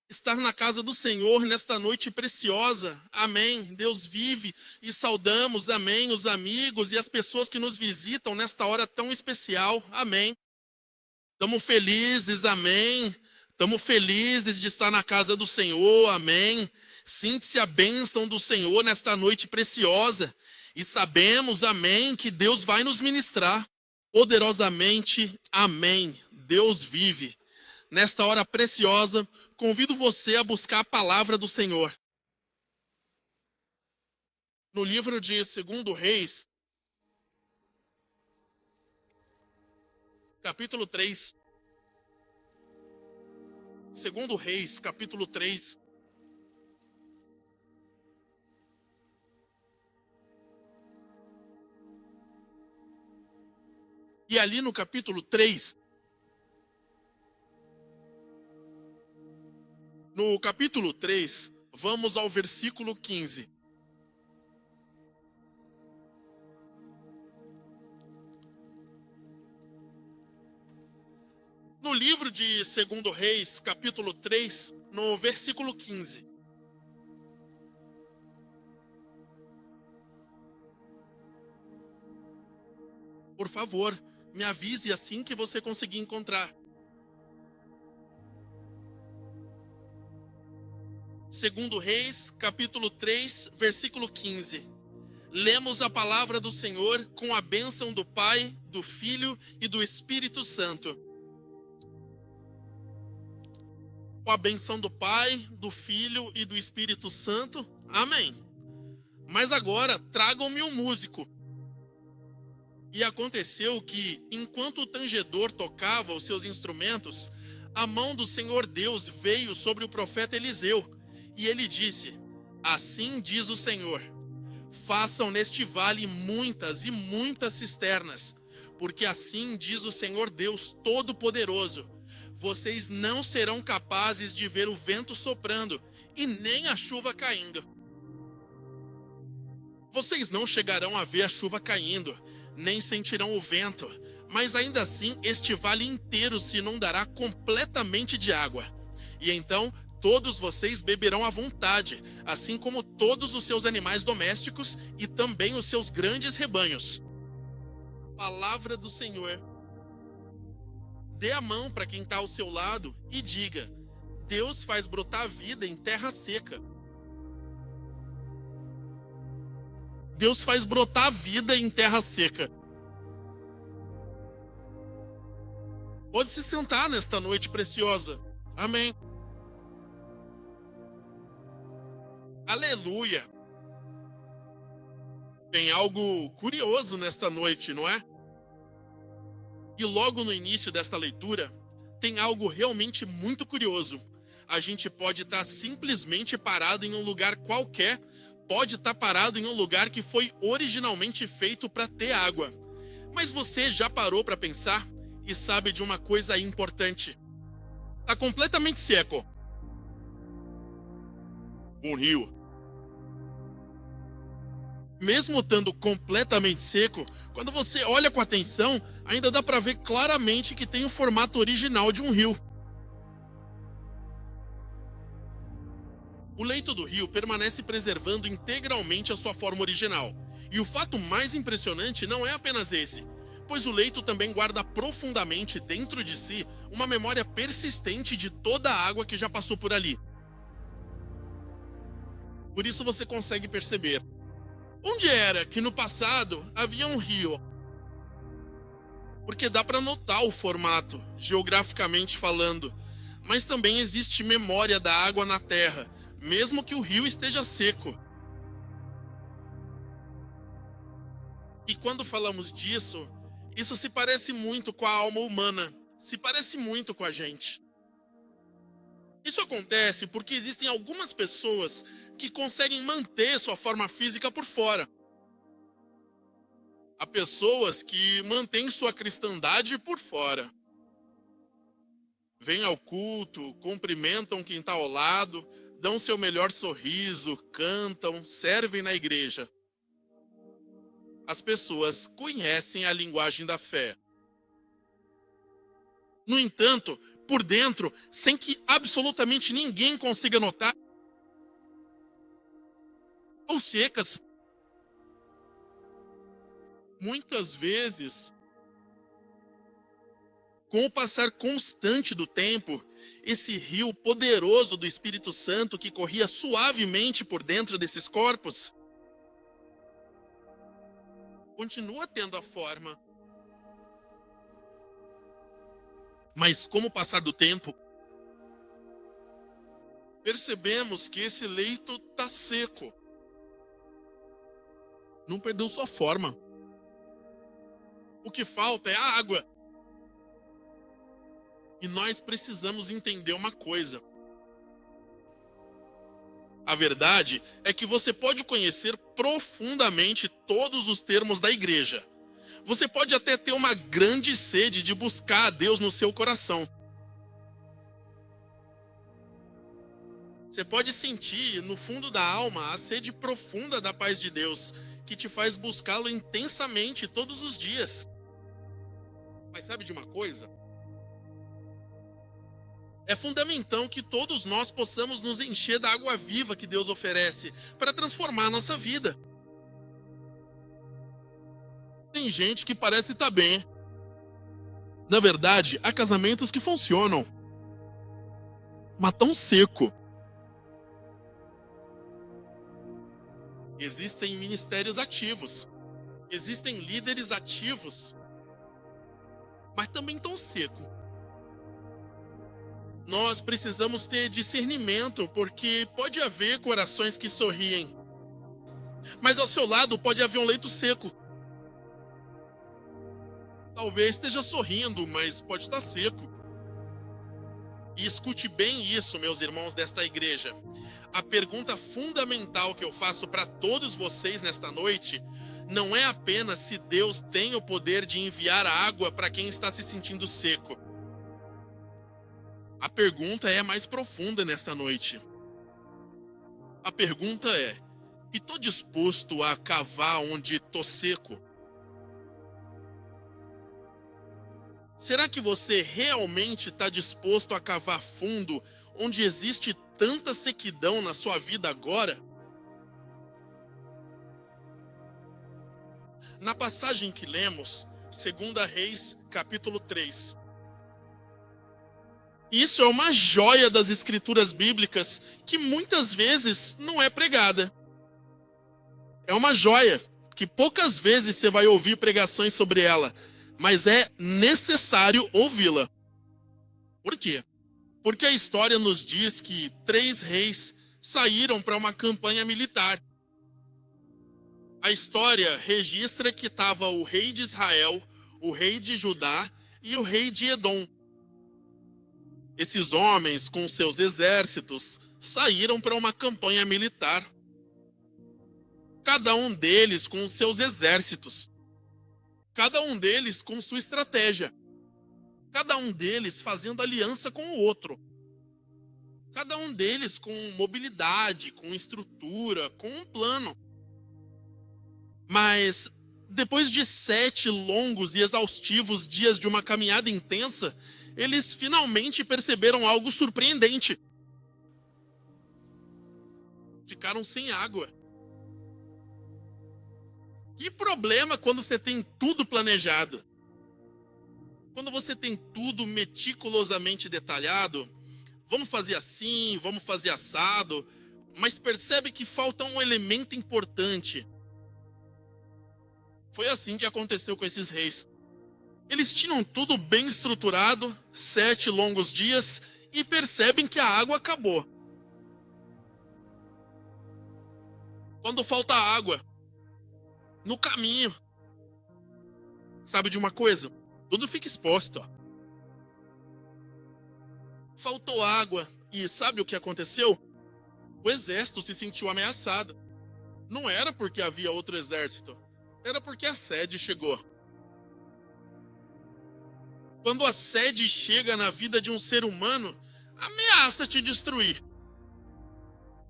estar na casa do Senhor nesta noite preciosa. Amém. Deus vive e saudamos, amém, os amigos e as pessoas que nos visitam nesta hora tão especial. Amém. Estamos felizes, amém. Estamos felizes de estar na casa do Senhor, amém. Sinta-se a bênção do Senhor nesta noite preciosa. E sabemos, amém, que Deus vai nos ministrar poderosamente, amém. Deus vive. Nesta hora preciosa, convido você a buscar a palavra do Senhor. No livro de 2 Reis, capítulo 3. 2 Reis, capítulo 3. E ali no capítulo 3, vamos ao versículo 15. No livro de 2 Reis, capítulo 3, no versículo 15. Por favor, me avise assim que você conseguir encontrar. 2 Reis, capítulo 3, versículo 15. Lemos a palavra do Senhor com a bênção do Pai, do Filho e do Espírito Santo. Com a benção do Pai, do Filho e do Espírito Santo. Amém. Mas agora, tragam-me um músico. E aconteceu que, enquanto o tangedor tocava os seus instrumentos, a mão do Senhor Deus veio sobre o profeta Eliseu. E ele disse: assim diz o Senhor, façam neste vale muitas e muitas cisternas, porque assim diz o Senhor Deus Todo-Poderoso, vocês não serão capazes de ver o vento soprando e nem a chuva caindo. Vocês não chegarão a ver a chuva caindo, nem sentirão o vento, mas ainda assim este vale inteiro se inundará completamente de água. E então todos vocês beberão à vontade, assim como todos os seus animais domésticos e também os seus grandes rebanhos. Palavra do Senhor. Dê a mão para quem está ao seu lado e diga: Deus faz brotar a vida em terra seca. Deus faz brotar a vida em terra seca. Pode se sentar nesta noite preciosa. Amém. Aleluia. Tem algo curioso nesta noite, não é? E logo no início desta leitura, tem algo realmente muito curioso. A gente pode estar simplesmente parado em um lugar qualquer, pode estar parado em um lugar que foi originalmente feito para ter água. Mas você já parou para pensar e sabe de uma coisa importante? Está completamente seco. Um rio. Mesmo estando completamente seco, quando você olha com atenção, ainda dá para ver claramente que tem o formato original de um rio. O leito do rio permanece preservando integralmente a sua forma original. E o fato mais impressionante não é apenas esse, pois o leito também guarda profundamente dentro de si uma memória persistente de toda a água que já passou por ali. Por isso você consegue perceber. Onde era que no passado havia um rio? Porque dá para notar o formato, geograficamente falando. Mas também existe memória da água na terra, mesmo que o rio esteja seco. E quando falamos disso, isso se parece muito com a alma humana, se parece muito com a gente. Isso acontece porque existem algumas pessoas que conseguem manter sua forma física por fora. Há pessoas que mantêm sua cristandade por fora. Vêm ao culto, cumprimentam quem está ao lado, dão seu melhor sorriso, cantam, servem na igreja. As pessoas conhecem a linguagem da fé. No entanto, por dentro, sem que absolutamente ninguém consiga notar, ou secas. Muitas vezes, com o passar constante do tempo, esse rio poderoso do Espírito Santo que corria suavemente por dentro desses corpos, continua tendo a forma. Mas com o passar do tempo, percebemos que esse leito está seco. Não perdeu sua forma. O que falta é a água. E nós precisamos entender uma coisa. A verdade é que você pode conhecer profundamente todos os termos da igreja. Você pode até ter uma grande sede de buscar a Deus no seu coração. Você pode sentir no fundo da alma a sede profunda da paz de Deus, que te faz buscá-lo intensamente todos os dias. Mas sabe de uma coisa? É fundamental que todos nós possamos nos encher da água viva que Deus oferece para transformar a nossa vida. Tem gente que parece estar bem. Na verdade, há casamentos que funcionam, mas tão seco. Existem ministérios ativos, existem líderes ativos, mas também tão seco. Nós precisamos ter discernimento, porque pode haver corações que sorriem, mas ao seu lado pode haver um leito seco. Talvez esteja sorrindo, mas pode estar seco. E escute bem isso, meus irmãos desta igreja. A pergunta fundamental que eu faço para todos vocês nesta noite não é apenas se Deus tem o poder de enviar água para quem está se sentindo seco. A pergunta é mais profunda nesta noite. A pergunta é: estou disposto a cavar onde estou seco? Será que você realmente está disposto a cavar fundo onde existe tanta sequidão na sua vida agora? Na passagem que lemos, 2 Reis, capítulo 3. Isso é uma joia das escrituras bíblicas que muitas vezes não é pregada. É uma joia que poucas vezes você vai ouvir pregações sobre ela, mas é necessário ouvi-la. Por quê? Porque a história nos diz que 3 reis saíram para uma campanha militar. A história registra que estava o rei de Israel, o rei de Judá e o rei de Edom. Esses homens, com seus exércitos, saíram para uma campanha militar. Cada um deles com seus exércitos. Cada um deles com sua estratégia. Cada um deles fazendo aliança com o outro. Cada um deles com mobilidade, com estrutura, com um plano. Mas, depois de 7 longos e exaustivos dias de uma caminhada intensa, eles finalmente perceberam algo surpreendente. Ficaram sem água. Que problema quando você tem tudo planejado? Quando você tem tudo meticulosamente detalhado, vamos fazer assim, vamos fazer assado, mas percebe que falta um elemento importante. Foi assim que aconteceu com esses reis. Eles tinham tudo bem estruturado, 7 longos dias, e percebem que a água acabou. Quando falta água, no caminho, sabe de uma coisa? Tudo fica exposto. Faltou água, e sabe o que aconteceu? O exército se sentiu ameaçado. Não era porque havia outro exército, era porque a sede chegou. Quando a sede chega na vida de um ser humano, ameaça te destruir.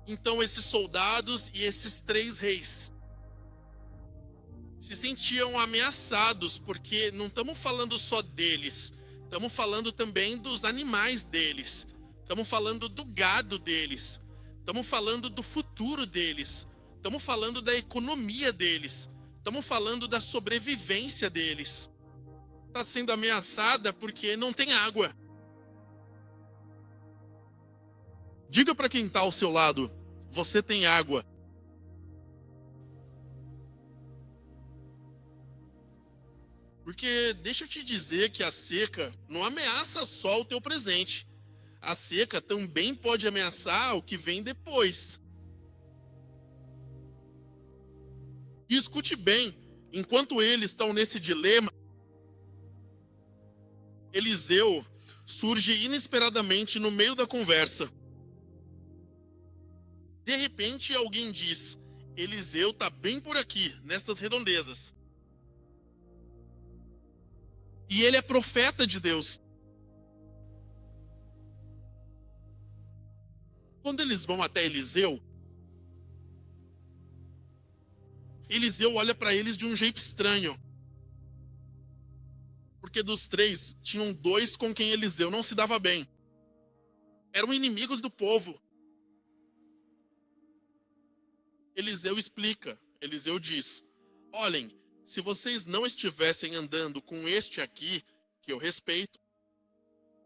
Então esses soldados e esses 3 reis se sentiam ameaçados, porque não estamos falando só deles, Estamos falando também dos animais deles. Estamos falando do gado deles. Estamos falando do futuro deles. Estamos falando da economia deles. Estamos falando da sobrevivência deles. Está sendo ameaçada porque não tem água. Diga para quem está ao seu lado, você tem água. Porque deixa eu te dizer que a seca não ameaça só o teu presente. A seca também pode ameaçar o que vem depois. E escute bem, enquanto eles estão nesse dilema, Eliseu surge inesperadamente no meio da conversa. De repente alguém diz, Eliseu está bem por aqui, nestas redondezas. E ele é profeta de Deus. Quando eles vão até Eliseu, Eliseu olha para eles de um jeito estranho. Porque dos três, tinham dois com quem Eliseu não se dava bem. Eram inimigos do povo. Eliseu explica, Eliseu diz, olhem, se vocês não estivessem andando com este aqui, que eu respeito,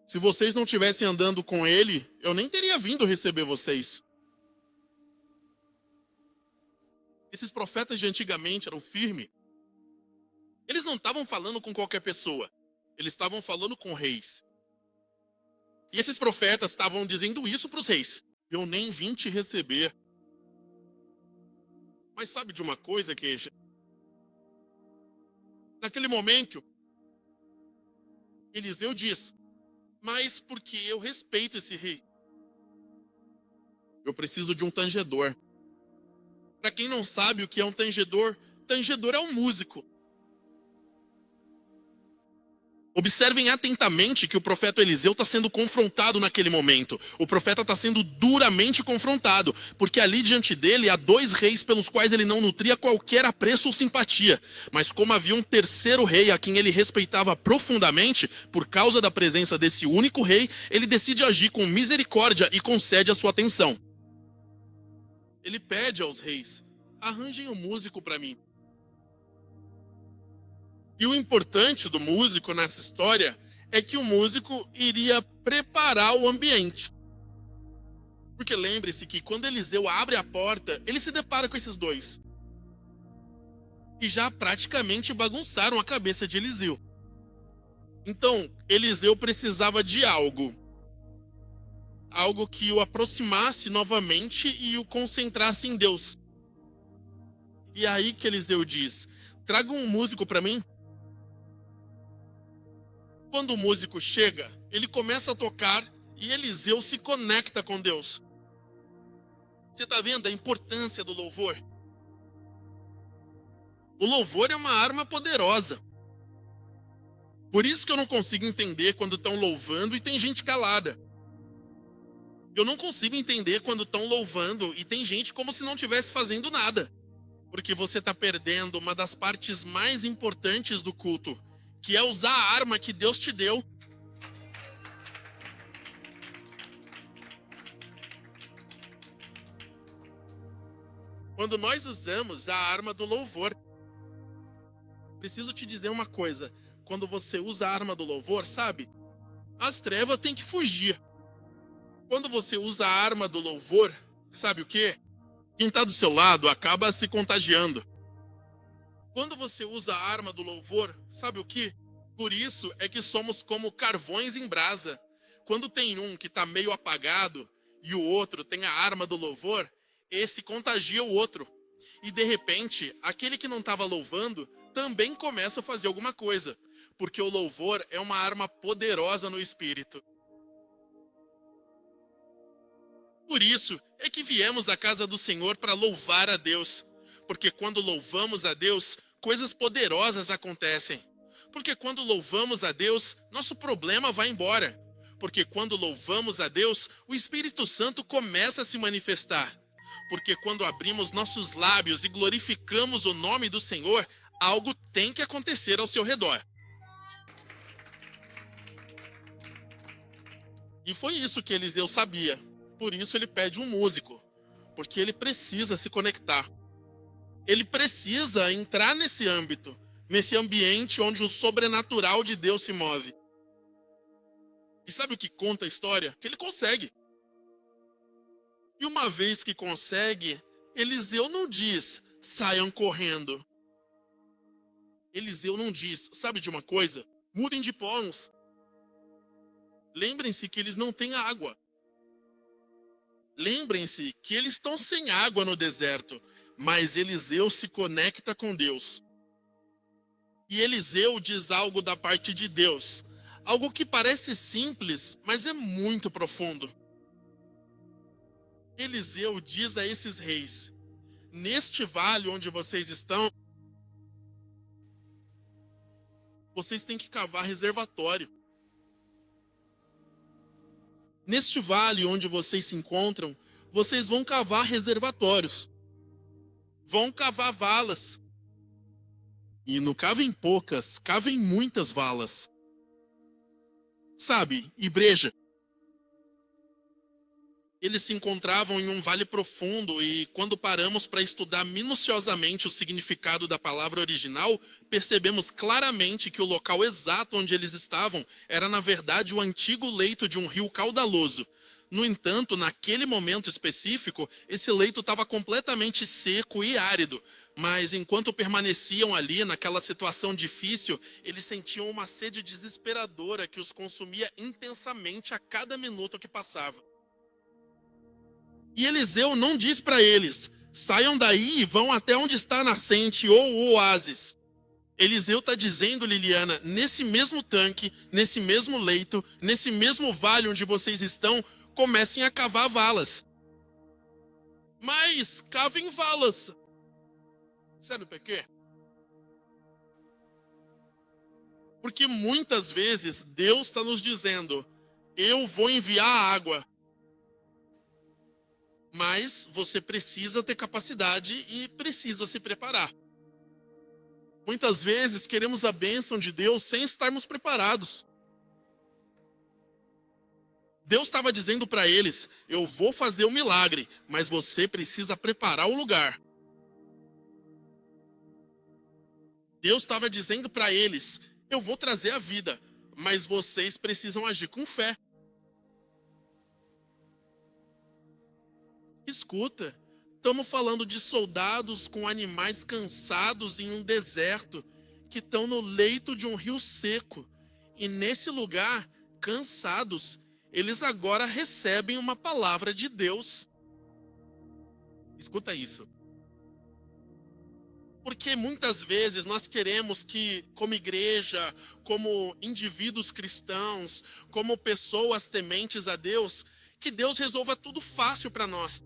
se vocês não estivessem andando com ele, eu nem teria vindo receber vocês. Esses profetas de antigamente eram firmes. Eles não estavam falando com qualquer pessoa. Eles estavam falando com reis. E esses profetas estavam dizendo isso para os reis. Eu nem vim te receber. Mas sabe de uma coisa, queixa? Naquele momento, Eliseu diz, mas porque eu respeito esse rei, eu preciso de um tangedor. Para quem não sabe o que é um tangedor, tangedor é um músico. Observem atentamente que o profeta Eliseu está sendo confrontado naquele momento. O profeta está sendo duramente confrontado, porque ali diante dele há dois reis pelos quais ele não nutria qualquer apreço ou simpatia. Mas como havia um terceiro rei a quem ele respeitava profundamente, por causa da presença desse único rei, ele decide agir com misericórdia e concede a sua atenção. Ele pede aos reis, arranjem um músico para mim. E o importante do músico nessa história é que o músico iria preparar o ambiente. Porque lembre-se que quando Eliseu abre a porta, ele se depara com esses dois. Que já praticamente bagunçaram a cabeça de Eliseu. Então, Eliseu precisava de algo. Algo que o aproximasse novamente e o concentrasse em Deus. E é aí que Eliseu diz, traga um músico para mim. Quando o músico chega, ele começa a tocar e Eliseu se conecta com Deus. Você está vendo a importância do louvor? O louvor é uma arma poderosa. Por isso que eu não consigo entender quando estão louvando e tem gente calada. Eu não consigo entender quando estão louvando e tem gente como se não estivesse fazendo nada. Porque você está perdendo uma das partes mais importantes do culto, que é usar a arma que Deus te deu. Quando nós usamos a arma do louvor, preciso te dizer uma coisa, quando você usa a arma do louvor, sabe? As trevas têm que fugir. Quando você usa a arma do louvor, sabe o quê? Quem está do seu lado acaba se contagiando. Quando você usa a arma do louvor, sabe o quê? Por isso é que somos como carvões em brasa. Quando tem um que está meio apagado e o outro tem a arma do louvor, esse contagia o outro. E de repente, aquele que não estava louvando também começa a fazer alguma coisa. Porque o louvor é uma arma poderosa no espírito. Por isso é que viemos da casa do Senhor para louvar a Deus. Porque quando louvamos a Deus, coisas poderosas acontecem. Porque quando louvamos a Deus, nosso problema vai embora. Porque quando louvamos a Deus, o Espírito Santo começa a se manifestar. Porque quando abrimos nossos lábios e glorificamos o nome do Senhor, algo tem que acontecer ao seu redor. E foi isso que Eliseu sabia. Por isso ele pede um músico, porque ele precisa se conectar. Ele precisa entrar nesse âmbito, nesse ambiente onde o sobrenatural de Deus se move. E sabe o que conta a história? Que ele consegue. E uma vez que consegue, Eliseu não diz, saiam correndo. Eliseu não diz, sabe de uma coisa? Mudem de pontos. Lembrem-se que eles não têm água. Lembrem-se que eles estão sem água no deserto, mas Eliseu se conecta com Deus. E Eliseu diz algo da parte de Deus, algo que parece simples, mas é muito profundo. Eliseu diz a esses reis, neste vale onde vocês estão, vocês têm que cavar reservatório. Neste vale onde vocês se encontram, vocês vão cavar reservatórios. Vão cavar valas. E não cavem poucas, cavem muitas valas. Sabe, igreja, eles se encontravam em um vale profundo e quando paramos para estudar minuciosamente o significado da palavra original, percebemos claramente que o local exato onde eles estavam era, na verdade, o antigo leito de um rio caudaloso. No entanto, naquele momento específico, esse leito estava completamente seco e árido. Mas enquanto permaneciam ali, naquela situação difícil, eles sentiam uma sede desesperadora que os consumia intensamente a cada minuto que passava. E Eliseu não diz para eles, saiam daí e vão até onde está a nascente ou o oásis. Eliseu está dizendo, Liliana, nesse mesmo tanque, nesse mesmo leito, nesse mesmo vale onde vocês estão, comecem a cavar valas. Mas cavem valas. Sabe por quê? Porque muitas vezes Deus está nos dizendo, eu vou enviar a água. Mas você precisa ter capacidade e precisa se preparar. Muitas vezes queremos a bênção de Deus sem estarmos preparados. Deus estava dizendo para eles, eu vou fazer um milagre, mas você precisa preparar o lugar. Deus estava dizendo para eles, eu vou trazer a vida, mas vocês precisam agir com fé. Escuta, estamos falando de soldados com animais cansados em um deserto, que estão no leito de um rio seco. E nesse lugar, cansados, eles agora recebem uma palavra de Deus. Escuta isso. Porque muitas vezes nós queremos que, como igreja, como indivíduos cristãos, como pessoas tementes a Deus, que Deus resolva tudo fácil para nós.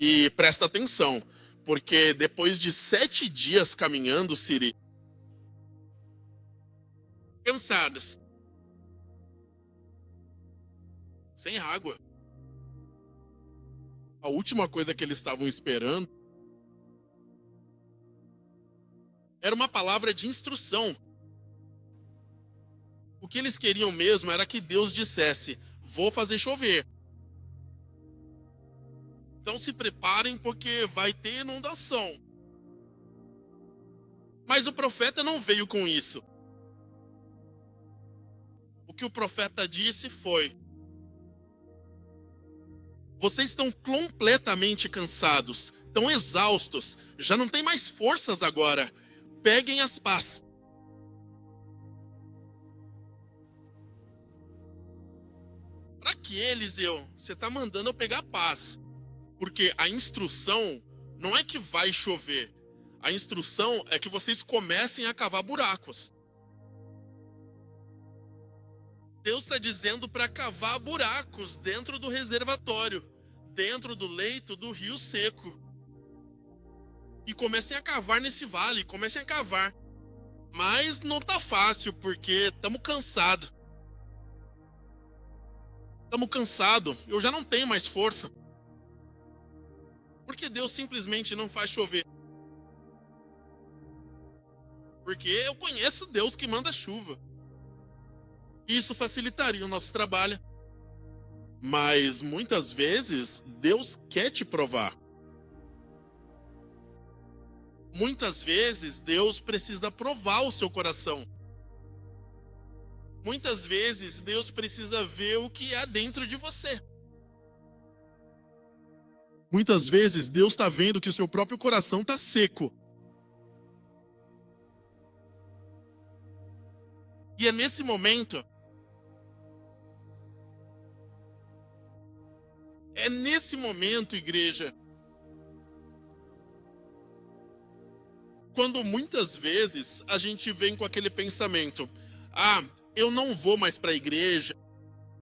E presta atenção, porque depois de 7 dias caminhando, Siri, cansados, sem água, a última coisa que eles estavam esperando era uma palavra de instrução. O que eles queriam mesmo era que Deus dissesse, vou fazer chover. Então se preparem porque vai ter inundação. Mas o profeta não veio com isso. O que o profeta disse foi, vocês estão completamente cansados, estão exaustos, já não tem mais forças agora. Peguem as pás. Para que, Eliseu? Você está mandando eu pegar paz. Porque a instrução não é que vai chover. A instrução é que vocês comecem a cavar buracos. Deus está dizendo para cavar buracos dentro do reservatório, dentro do leito do rio seco. E comecem a cavar nesse vale, comecem a cavar. Mas não tá fácil, porque estamos cansados. Estamos cansados, eu já não tenho mais força. Por que Deus simplesmente não faz chover? Porque eu conheço Deus que manda chuva. Isso facilitaria o nosso trabalho. Mas muitas vezes Deus quer te provar. Muitas vezes Deus precisa provar o seu coração. Muitas vezes Deus precisa ver o que há dentro de você. Muitas vezes Deus está vendo que o seu próprio coração está seco. E é nesse momento, igreja, quando muitas vezes a gente vem com aquele pensamento: ah, eu não vou mais para a igreja,